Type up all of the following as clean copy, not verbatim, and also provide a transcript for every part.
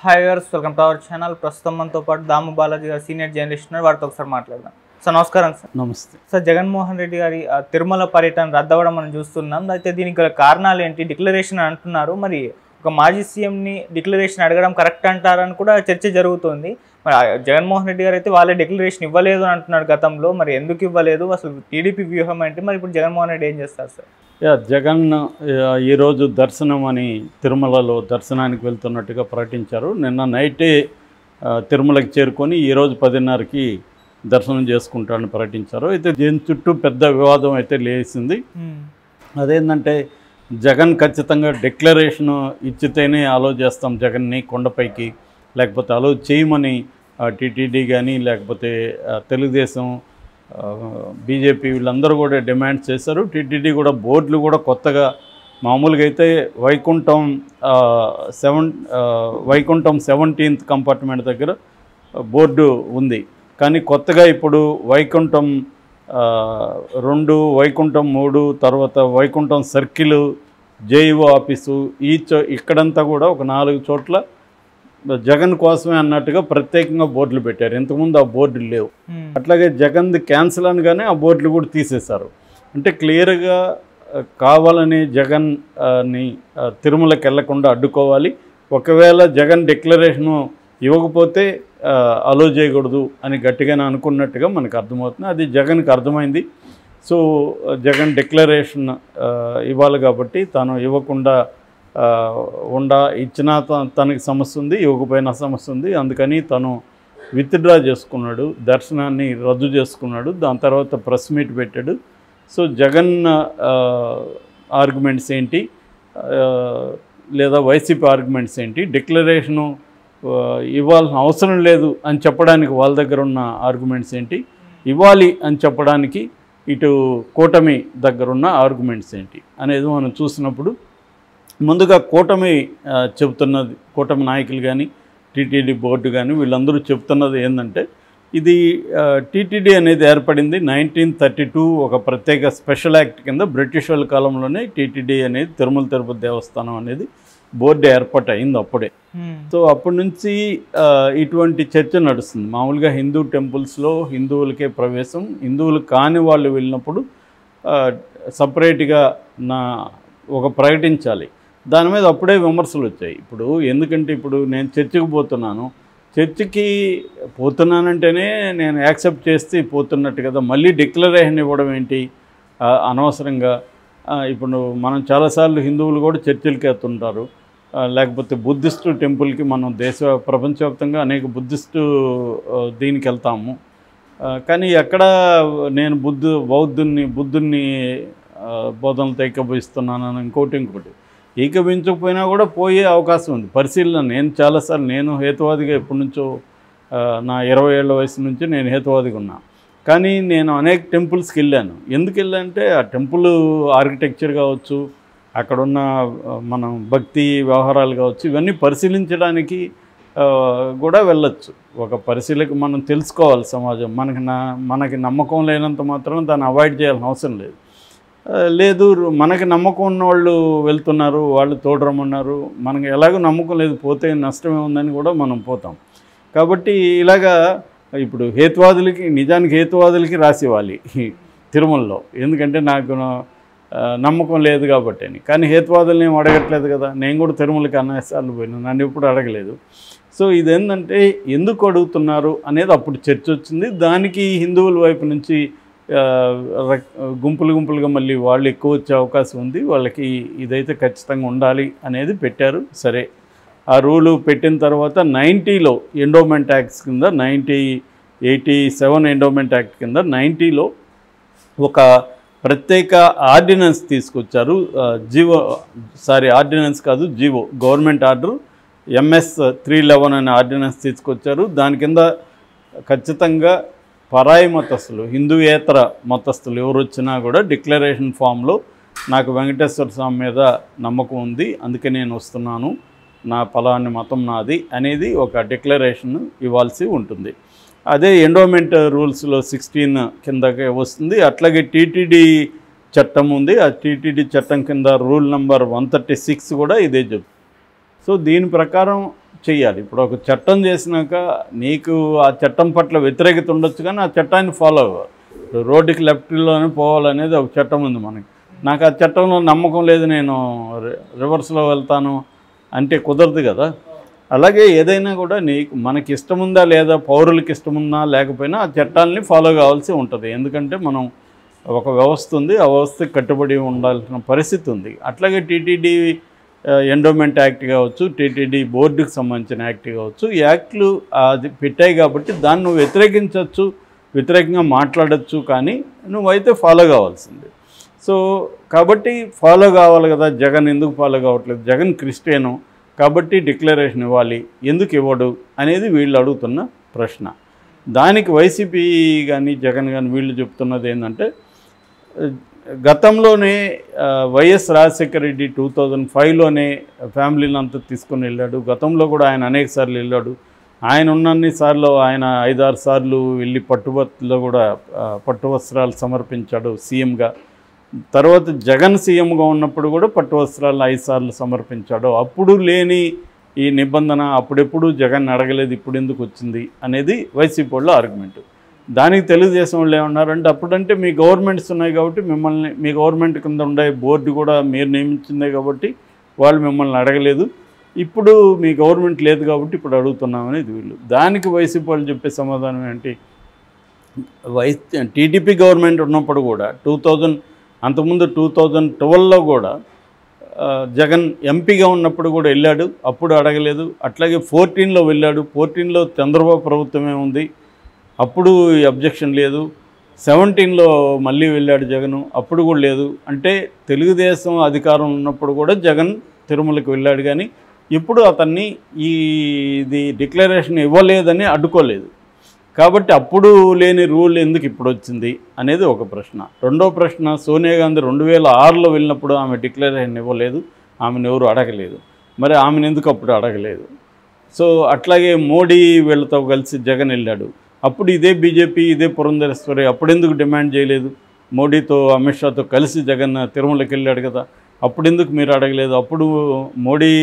Hi viewers, welcome to our channel. ప్రస్తుతం మనతో పాటు దాము బాలాజీ గారు సీనియర్ జర్నలిస్ట్ ఉన్నారు. వారితో ఒకసారి మాట్లాడదాం. సార్ నమస్కారం. సార్ నమస్తే. సార్, జగన్మోహన్ రెడ్డి గారి తిరుమల పర్యటన రద్దవడం మనం చూస్తున్నాం. అయితే దీనికి గల కారణాలు ఏంటి? డిక్లరేషన్ అంటున్నారు. మరి ఒక మాజీ సీఎంని డిక్లరేషన్ అడగడం కరెక్ట్ అంటారని కూడా చర్చ జరుగుతుంది. మరి జగన్మోహన్ రెడ్డి గారు అయితే వాళ్ళే డిక్లరేషన్ ఇవ్వలేదు అని అంటున్నాడు గతంలో. మరి ఎందుకు ఇవ్వలేదు? అసలు టీడీపీ వ్యూహం ఏంటి? మరి ఇప్పుడు జగన్మోహన్ రెడ్డి ఏం చేస్తారు సార్? జగన్ ఈరోజు దర్శనం అని తిరుమలలో దర్శనానికి వెళ్తున్నట్టుగా ప్రకటించారు. నిన్న నైటే తిరుమలకి చేరుకొని ఈరోజు 10:30కి దర్శనం చేసుకుంటారని ప్రకటించారు. అయితే దీని చుట్టూ పెద్ద వివాదం అయితే లేచింది. అదేంటంటే జగన్ ఖచ్చితంగా డిక్లరేషన్ ఇచ్చితేనే అలో చేస్తాం జగన్ని కొండపైకి, లేకపోతే అలో చేయమని టీటీడీ కానీ లేకపోతే తెలుగుదేశం బీజేపీ వీళ్ళందరూ కూడా డిమాండ్ చేశారు. టీటీడీ కూడా బోర్డులు కూడా కొత్తగా మామూలుగా అయితే వైకుంఠం 17th కంపార్ట్మెంట్ దగ్గర బోర్డు ఉంది. కానీ కొత్తగా ఇప్పుడు వైకుంఠం 2, వైకుంఠం 3, తర్వాత వైకుంఠం సర్కిల్, జేఈఓ ఆఫీసు ఇక్కడంతా కూడా ఒక 4 చోట్ల జగన్ కోసమే అన్నట్టుగా ప్రత్యేకంగా బోర్డులు పెట్టారు. ఇంతకుముందు ఆ బోర్డులు లేవు. అట్లాగే జగన్ది క్యాన్సిల్ అనగానే ఆ బోర్డులు కూడా తీసేశారు. అంటే క్లియర్గా కావాలని జగన్ని తిరుమలకి వెళ్లకుండా అడ్డుకోవాలి. ఒకవేళ జగన్ డిక్లరేషను ఇవ్వకపోతే అలో చేయకూడదు అని గట్టిగానే అనుకున్నట్టుగా మనకు అర్థమవుతుంది. అది జగన్కి అర్థమైంది. సో జగన్ డిక్లరేషన్ ఇవ్వాలి కాబట్టి తను ఇవ్వకుండా ఇచ్చినా తనకి సమస్య ఉంది, ఇవ్వకపోయినా సమస్య ఉంది. అందుకని తను విత్డ్రా చేసుకున్నాడు, దర్శనాన్ని రద్దు చేసుకున్నాడు. దాని తర్వాత ప్రెస్ మీట్ పెట్టాడు. సో జగన్ ఆర్గ్యుమెంట్స్ ఏంటి, లేదా వైసీపీ ఆర్గ్యుమెంట్స్ ఏంటి, డిక్లరేషను ఇవ్వాల్సిన అవసరం లేదు అని చెప్పడానికి వాళ్ళ దగ్గర ఉన్న ఆర్గ్యుమెంట్స్ ఏంటి, ఇవ్వాలి అని చెప్పడానికి ఇటు కూటమి దగ్గర ఉన్న ఆర్గ్యుమెంట్స్ ఏంటి అనేది మనం చూసినప్పుడు, ముందుగా కూటమి చెబుతున్నది, కూటమి నాయకులు కానీ టీటీడీ బోర్డు కానీ వీళ్ళందరూ చెప్తున్నది ఏంటంటే, ఇది టీటీడీ అనేది ఏర్పడింది 1932 ఒక ప్రత్యేక స్పెషల్ యాక్ట్ కింద. బ్రిటిష్ వాళ్ళ కాలంలోనే టీటీడీ అనేది తిరుమల తిరుపతి దేవస్థానం అనేది బోర్డు ఏర్పాటు అయింది అప్పుడే. సో అప్పటి నుంచి ఇటువంటి చర్చ నడుస్తుంది. మామూలుగా హిందూ టెంపుల్స్లో హిందువులకే ప్రవేశం, హిందువులు కాని వాళ్ళు వెళ్ళినప్పుడు సపరేట్గా ప్రకటించాలి. దాని మీద అప్పుడే విమర్శలు వచ్చాయి. ఇప్పుడు ఎందుకంటే ఇప్పుడు నేను చర్చికి పోతున్నాను, చర్చికి పోతున్నానంటేనే నేను యాక్సెప్ట్ చేస్తే పోతున్నట్టు కదా, మళ్ళీ డిక్లరేషన్ ఇవ్వడం ఏంటి అనవసరంగా. ఇప్పుడు మనం చాలాసార్లు హిందువులు కూడా చర్చిలకి వెళ్తుంటారు, లేకపోతే బుద్ధిస్టు టెంపుల్కి మనం ప్రపంచవ్యాప్తంగా అనేక బుద్ధిస్టు దీనికి వెళ్తాము. కానీ ఎక్కడ నేను బుద్ధుని బోధనలతో ఏకీభవిస్తున్నాను ఇంకోటి ఏకీభవించకపోయినా కూడా పోయే అవకాశం ఉంది. పరిశీలన నేను హేతువాదిగా ఎప్పటి నుంచో నా 20 ఏళ్ల వయసు నుంచి నేను హేతువాదిగా ఉన్నా. కానీ నేను అనేక టెంపుల్స్కి వెళ్ళాను. ఎందుకు వెళ్ళానంటే ఆ టెంపుల్ ఆర్కిటెక్చర్ కావచ్చు, అక్కడున్న మనం భక్తి వ్యవహారాలు కావచ్చు, ఇవన్నీ పరిశీలించడానికి కూడా వెళ్ళొచ్చు. ఒక పరిశీలక మనం తెలుసుకోవాలి సమాజం. మనకి నమ్మకం లేనంత మాత్రం దాన్ని అవాయిడ్ చేయాల్సిన అవసరం లేదు. మనకి నమ్మకం ఉన్న వాళ్ళు వెళ్తున్నారు, వాళ్ళు తోడరమన్నారు. మనకి ఎలాగో నమ్మకం లేదు, పోతే నష్టమే ఉందని కూడా మనం పోతాం. కాబట్టి ఇలాగా ఇప్పుడు నిజానికి హేతువాదులకి రాసివ్వాలి తిరుమలలో, ఎందుకంటే నాకు నమ్మకం లేదు కాబట్టి అని. కానీ హేతువాదులను ఏం అడగట్లేదు కదా. నేను కూడా తిరుమలకి అన్నిసార్లు పోయినా, నన్ను ఎప్పుడు అడగలేదు. సో ఇదేంటంటే ఎందుకు అడుగుతున్నారు అనేది అప్పుడు చర్చ వచ్చింది. దానికి హిందువుల వైపు నుంచి గుంపులుగా మళ్ళీ వాళ్ళు ఎక్కువ వచ్చే అవకాశం ఉంది, వాళ్ళకి ఇదైతే ఖచ్చితంగా ఉండాలి అనేది పెట్టారు. సరే, ఆ రూలు పెట్టిన తర్వాత 90లో ఎండోమెంట్ యాక్ట్స్ కింద 1987 ఎండోమెంట్ యాక్ట్ కింద 90లో ఒక ప్రత్యేక ఆర్డినెన్స్ తీసుకొచ్చారు. ఆర్డినెన్స్ కాదు, జీవో, గవర్నమెంట్ ఆర్డర్ MS 311 అనే ఆర్డినెన్స్ తీసుకొచ్చారు. దాని కింద ఖచ్చితంగా పరాయి మతస్థులు, హిందూయేతర మతస్థులు ఎవరు వచ్చినా కూడా డిక్లరేషన్ ఫామ్లో నాకు వెంకటేశ్వర స్వామి మీద నమ్మకం ఉంది, అందుకే నేను వస్తున్నాను, నా ఫలాని మతం నాది అనేది ఒక డిక్లరేషన్ ఇవ్వాల్సి ఉంటుంది. అదే ఎండోమెంట్ రూల్స్లో 16 కిందకే వస్తుంది. అట్లాగే టీటీడీ చట్టం ఉంది, ఆ టీటీడీ చట్టం కింద రూల్ నెంబర్ 136 కూడా ఇదే చెప్తుంది. సో దీని ప్రకారం చెయ్యాలి. ఇప్పుడు ఒక చట్టం చేసినాక నీకు ఆ చట్టం పట్ల వ్యతిరేకత ఉండొచ్చు, కానీ ఆ చట్టాన్ని ఫాలో అవ్వాలి. రోడ్డుకి లెఫ్ట్లోనే పోవాలనేది ఒక చట్టం ఉంది మనకి. నాకు ఆ చట్టంలో నమ్మకం లేదు, నేను రివర్స్లో వెళ్తాను అంటే కుదరదు కదా. అలాగే ఏదైనా కూడా మనకి ఇష్టం ఉందా లేదా, పౌరులకి ఇష్టం ఉందా లేకపోయినా ఆ చట్టాలని ఫాలో కావాల్సి ఉంటుంది. ఎందుకంటే మనం ఒక వ్యవస్థ ఉంది, ఆ వ్యవస్థకి కట్టుబడి ఉండాల్సిన పరిస్థితి ఉంది. అట్లాగే టీటీడీ ఎండోమెంట్ యాక్ట్ కావచ్చు, టీటీడీ బోర్డుకి సంబంధించిన యాక్ట్ కావచ్చు, ఈ యాక్ట్లు అది పెట్టాయి కాబట్టి దాన్ని నువ్వు వ్యతిరేకించవచ్చు, వ్యతిరేకంగా మాట్లాడచ్చు, కానీ నువ్వైతే ఫాలో కావాల్సింది. సో కాబట్టి ఫాలో కావాలి కదా. జగన్ ఎందుకు ఫాలో కావట్లేదు? జగన్ క్రిస్టియను కాబట్టి డిక్లరేషన్ ఇవ్వాలి, ఎందుకు ఇవ్వడు అనేది వీళ్ళు అడుగుతున్న ప్రశ్న. దానికి వైసీపీ కానీ జగన్ కానీ వీళ్ళు చెప్తున్నది ఏంటంటే, గతంలోనే వైఎస్ రాజశేఖర రెడ్డి 2005లోనే ఫ్యామిలీని అంతా తీసుకొని వెళ్ళాడు. గతంలో కూడా ఆయన అనేక సార్లు వెళ్ళాడు. ఆయన ఉన్నన్ని సార్లు ఆయన 5-6 సార్లు వెళ్ళి పట్టుబత్తులో కూడా పట్టు వస్త్రాలు సమర్పించాడు సీఎంగా. తర్వాత జగన్ సీఎంగా ఉన్నప్పుడు కూడా పట్టు వస్త్రాలను 5 సార్లు సమర్పించాడు. అప్పుడు లేని ఈ నిబంధన అప్పుడెప్పుడు జగన్ అడగలేదు, ఇప్పుడు ఎందుకు వచ్చింది అనేది వైసీపీ వాళ్ళ ఆర్గ్యుమెంట్. దానికి తెలుగుదేశం వాళ్ళు ఏమన్నారంటే, అప్పుడంటే మీ గవర్నమెంట్స్ ఉన్నాయి కాబట్టి మిమ్మల్ని, మీ గవర్నమెంట్ కింద ఉండే బోర్డు కూడా మీరు నియమించిందే కాబట్టి వాళ్ళు మిమ్మల్ని అడగలేదు, ఇప్పుడు మీ గవర్నమెంట్ లేదు కాబట్టి ఇప్పుడు అడుగుతున్నామనేది వీళ్ళు. దానికి వైసీపీ వాళ్ళు చెప్పే సమాధానం ఏంటి? టీడీపీ గవర్నమెంట్ ఉన్నప్పుడు కూడా అంతకుముందు 2012లో కూడా జగన్ ఎంపీగా ఉన్నప్పుడు కూడా వెళ్ళాడు, అప్పుడు అడగలేదు. అట్లాగే 14లో వెళ్ళాడు, 14లో చంద్రబాబు ప్రభుత్వమే ఉంది, అప్పుడు అబ్జెక్షన్ లేదు. 17లో మళ్ళీ వెళ్ళాడు జగన్, అప్పుడు కూడా లేదు. అంటే తెలుగుదేశం అధికారం ఉన్నప్పుడు కూడా జగన్ తిరుమలకి వెళ్ళాడు, కానీ ఇప్పుడు అతన్ని ఇది డిక్లరేషన్ ఇవ్వలేదని అడ్డుకోలేదు. కాబట్టి అప్పుడు లేని రూల్ ఎందుకు ఇప్పుడు వచ్చింది అనేది ఒక ప్రశ్న. రెండో ప్రశ్న, సోనియా గాంధీ 2006లో వెళ్ళినప్పుడు ఆమె డిక్లరేషన్ ఇవ్వలేదు, ఆమెను ఎవరు అడగలేదు, మరి ఆమెను ఎందుకు అప్పుడు అడగలేదు? సో అట్లాగే మోడీ వీళ్ళతో కలిసి జగన్ వెళ్ళాడు, అప్పుడు ఇదే బీజేపీ, ఇదే పురంధరేశ్వరి అప్పుడెందుకు డిమాండ్ చేయలేదు? మోడీతో అమిత్ షాతో కలిసి జగన్ తిరుమలకి వెళ్ళాడు కదా, అప్పుడెందుకు మీరు అడగలేదు? అప్పుడు మోడీ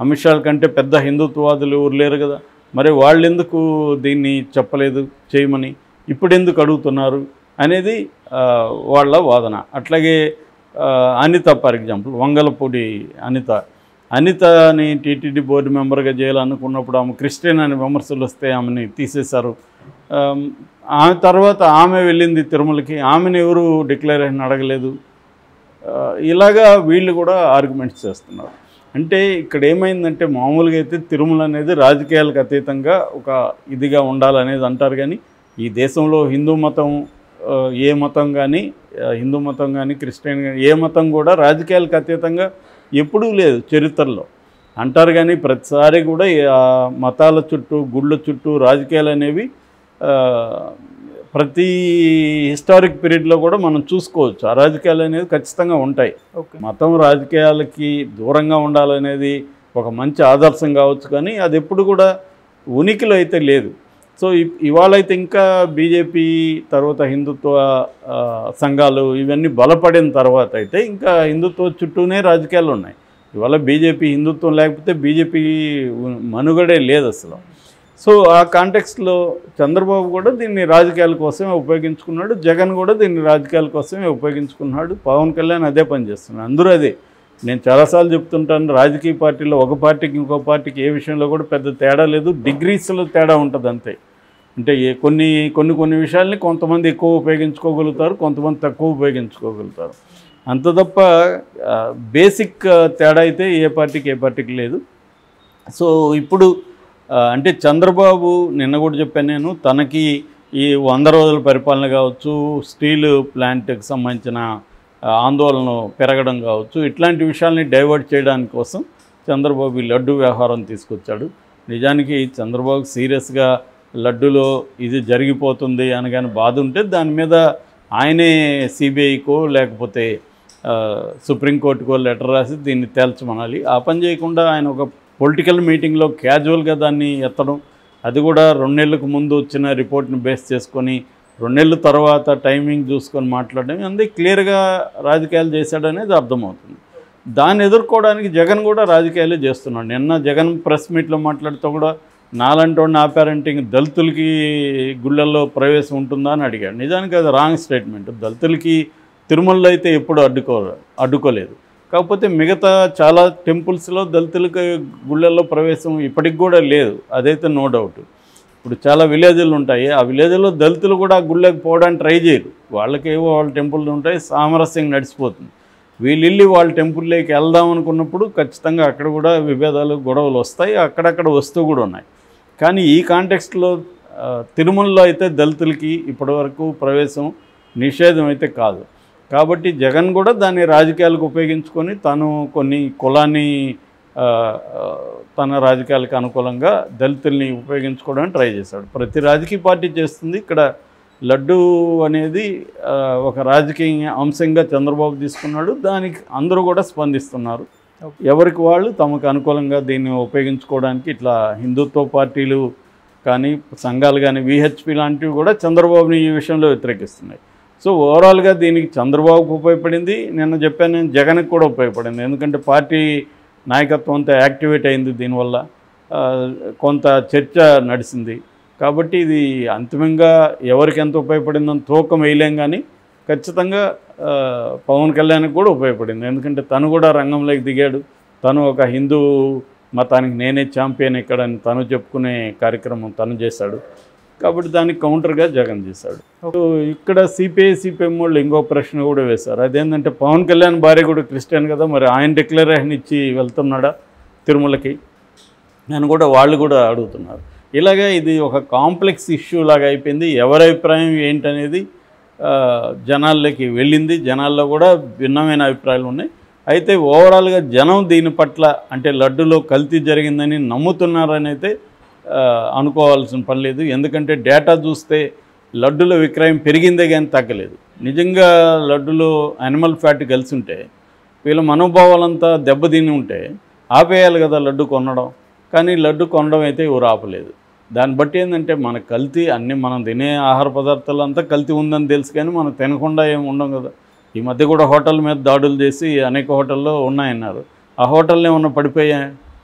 అమిత్ షా కంటే పెద్ద హిందుత్వవాదులు ఎవరు లేరు కదా, మరి వాళ్ళు ఎందుకు దీన్ని చెప్పలేదు చేయమని, ఇప్పుడు ఎందుకు అడుగుతున్నారు అనేది వాళ్ళ వాదన. అట్లాగే అనిత, ఫర్ ఎగ్జాంపుల్ వంగలపూడి అనితని టీటీడీ బోర్డు మెంబర్గా చేయాలనుకున్నప్పుడు ఆమె క్రిస్టియన్ అని విమర్శలు వస్తే ఆమెని తీసేశారు. ఆమె తర్వాత ఆమె వెళ్ళింది తిరుమలకి, ఆమెను ఎవరు డిక్లరేషన్ అడగలేదు. ఇలాగా వీళ్ళు కూడా ఆర్గ్యుమెంట్స్ చేస్తున్నారు. అంటే ఇక్కడ ఏమైందంటే, మామూలుగా అయితే తిరుమల అనేది రాజకీయాలకు అతీతంగా ఒక ఇదిగా ఉండాలనేది అంటారు, కానీ ఈ దేశంలో హిందూ మతం, ఏ మతం కానీ, హిందూ మతం కానీ క్రిస్టియన్ కానీ ఏ మతం కూడా రాజకీయాలకు అతీతంగా ఎప్పుడూ లేదు చరిత్రలో అంటారు. కానీ ప్రతిసారి కూడా మతాల చుట్టూ, గుళ్ళ చుట్టూ రాజకీయాలు అనేవి ప్రతి హిస్టారిక్ పీరియడ్లో కూడా మనం చూసుకోవచ్చు. ఆ రాజకీయాలు అనేది ఖచ్చితంగా ఉంటాయి. మతం రాజకీయాలకి దూరంగా ఉండాలనేది ఒక మంచి ఆదర్శం కావచ్చు, కానీ అది ఎప్పుడు కూడా ఉనికిలో అయితే లేదు. సో ఇవాళైతే ఇంకా బీజేపీ తర్వాత హిందుత్వ సంఘాలు ఇవన్నీ బలపడిన తర్వాత అయితే ఇంకా హిందుత్వ చుట్టూనే రాజకీయాలు ఉన్నాయి. ఇవాళ బీజేపీ హిందుత్వం లేకపోతే బీజేపీ మనుగడే లేదు అసలు. సో ఆ కాంటెక్స్ట్లో చంద్రబాబు కూడా దీన్ని రాజకీయాల కోసమే ఉపయోగించుకున్నాడు, జగన్ కూడా దీన్ని రాజకీయాల కోసమే ఉపయోగించుకున్నాడు, పవన్ కళ్యాణ్ అదే పని చేస్తున్నాడు, అందరూ అదే. నేను చాలాసార్లు చెప్తుంటాను, రాజకీయ పార్టీలో ఒక పార్టీకి ఇంకో పార్టీకి ఏ విషయంలో కూడా పెద్ద తేడా లేదు, డిగ్రీస్లో తేడా ఉంటుంది అంతే. అంటే కొన్ని విషయాల్ని కొంతమంది ఎక్కువ ఉపయోగించుకోగలుగుతారు, కొంతమంది తక్కువ ఉపయోగించుకోగలుగుతారు, అంత తప్ప బేసిక్ తేడా అయితే ఏ పార్టీకి లేదు. సో ఇప్పుడు అంటే చంద్రబాబు నిన్న కూడా చెప్పాను నేను, తనకి ఈ 100 రోజుల పరిపాలన కావచ్చు, స్టీల్ ప్లాంట్కి సంబంధించిన ఆందోళన పెరగడం కావచ్చు, ఇట్లాంటి విషయాల్ని డైవర్ట్ చేయడానికి కోసం చంద్రబాబు లడ్డు వ్యవహారం తీసుకొచ్చాడు. నిజానికి చంద్రబాబు సీరియస్గా లడ్డులో ఇది జరిగిపోతుంది అనగానే బాధ ఉంటే దాని మీద ఆయనే సిబిఐకో లేకపోతే సుప్రీంకోర్టుకో లెటర్ రాసి దీన్ని తేల్చమనాలి. ఆ పని చేయకుండా ఆయన ఒక పొలిటికల్ మీటింగ్లో క్యాజువల్గా దాన్ని ఎత్తడం, అది కూడా 2 నెలలకు ముందు వచ్చిన రిపోర్ట్ని బేస్ చేసుకొని 2 నెలల తర్వాత టైమింగ్ చూసుకొని మాట్లాడడం, అందుకే క్లియర్గా రాజకీయాలు చేశాడనేది అర్థమవుతుంది. దాన్ని ఎదుర్కోవడానికి జగన్ కూడా రాజకీయాలే చేస్తున్నాడు. నిన్న జగన్ ప్రెస్ మీట్లో మాట్లాడుతూ కూడా నాలంటి వాడిని ఆపారంటే ఇంక దళితులకి గుళ్ళల్లో ప్రవేశం ఉంటుందా అని అడిగాడు. నిజానికి అది రాంగ్ స్టేట్మెంట్. దళితులకి తిరుమలలో అయితే ఎప్పుడు అడ్డుకోలేదు. కాకపోతే మిగతా చాలా టెంపుల్స్లో దళితులకి గుళ్ళల్లో ప్రవేశం ఇప్పటికి కూడా లేదు, అదైతే నో డౌట్. ఇప్పుడు చాలా విలేజ్లు ఉంటాయి, ఆ విలేజ్లో దళితులు కూడా ఆ గుళ్ళకి పోవడానికి ట్రై చేయరు. వాళ్ళకేవో వాళ్ళ టెంపుల్లు ఉంటాయి, సామరస్యంగా నడిచిపోతుంది. వీళ్ళిల్లి వాళ్ళ టెంపుల్లోకి వెళ్దాం అనుకున్నప్పుడు ఖచ్చితంగా అక్కడ కూడా విభేదాలు గొడవలు వస్తాయి, అక్కడక్కడ వస్తూ కూడా ఉన్నాయి. కానీ ఈ కాంటెక్స్ట్లో తిరుమలలో అయితే దళితులకి ఇప్పటివరకు ప్రవేశం నిషేధం అయితే కాదు. కాబట్టి జగన్ కూడా దాన్ని రాజకీయాలకు ఉపయోగించుకొని తను కొన్ని కులాన్ని తన రాజకీయాలకు అనుకూలంగా దళితుల్ని ఉపయోగించుకోవడానికి ట్రై చేశాడు. ప్రతి రాజకీయ పార్టీ చేస్తుంది. ఇక్కడ లడ్డు అనేది ఒక రాజకీయ అంశంగా చంద్రబాబు తీసుకున్నాడు. దానికి అందరూ కూడా స్పందిస్తున్నారు. ఎవరికి వాళ్ళు తమకు అనుకూలంగా దీన్ని ఉపయోగించుకోవడానికి ఇట్లా హిందుత్వ పార్టీలు కానీ సంఘాలు కానీ విహెచ్పి లాంటివి కూడా చంద్రబాబుని ఈ విషయంలో వ్యతిరేకిస్తున్నాయి. సో ఓవరాల్గా దీనికి చంద్రబాబుకు ఉపయోగపడింది, నిన్న చెప్పాను నేను జగన్కి కూడా ఉపయోగపడింది. ఎందుకంటే పార్టీ నాయకత్వం అంతా యాక్టివేట్ అయింది, దీనివల్ల కొంత చర్చ నడిచింది. కాబట్టి ఇది అంతిమంగా ఎవరికి ఎంత ఉపయోగపడిందని తూకం వేయలేం, కానీ ఖచ్చితంగా పవన్ కళ్యాణ్కి కూడా ఉపయోగపడింది. ఎందుకంటే తను కూడా రంగంలోకి దిగాడు. తను ఒక హిందూ మతానికి నేనే ఛాంపియన్ ఇక్కడ అని తను చెప్పుకునే కార్యక్రమం తను చేశాడు. కాబట్టి దానికి కౌంటర్గా జగన్ చేశాడు. ఇక్కడ సిపిఐ వాళ్ళు ఇంకో ప్రశ్న కూడా వేశారు. అదేంటంటే పవన్ కళ్యాణ్ భార్య కూడా క్రిస్టియన్ కదా, మరి ఆయన డిక్లరేషన్ ఇచ్చి వెళ్తున్నాడా తిరుమలకి అని కూడా వాళ్ళు కూడా అడుగుతున్నారు. ఇలాగే ఇది ఒక కాంప్లెక్స్ ఇష్యూ లాగా అయిపోయింది. ఎవరి అభిప్రాయం ఏంటనేది జనాల్లోకి వెళ్ళింది. జనాల్లో కూడా భిన్నమైన అభిప్రాయాలు ఉన్నాయి. అయితే ఓవరాల్గా జనం దీని పట్ల అంటే లడ్డులో కల్తీ జరిగిందని నమ్ముతున్నారని అయితే అనుకోవాల్సిన పని లేదు. ఎందుకంటే డేటా చూస్తే లడ్డుల విక్రయం పెరిగిందే కానీ తగ్గలేదు. నిజంగా లడ్డులో యానిమల్ ఫ్యాట్ కలిసి ఉంటే వీళ్ళ మనోభావాలంతా దెబ్బతిని ఉంటే ఆపేయాలి కదా లడ్డు కొనడం. కానీ లడ్డు కొనడం అయితే ఎవరు ఆపలేదు. దాన్ని బట్టి ఏంటంటే మన కల్తీ అన్నీ మనం తినే ఆహార పదార్థాలు అంతా కల్తీ ఉందని తెలుసు, కానీ మనం తినకుండా ఏమి ఉండం కదా. ఈ మధ్య కూడా హోటల్ మీద దాడులు చేసి అనేక హోటల్లో ఉన్నాయన్నారు. ఆ హోటల్లో ఏమన్నా పడిపోయా?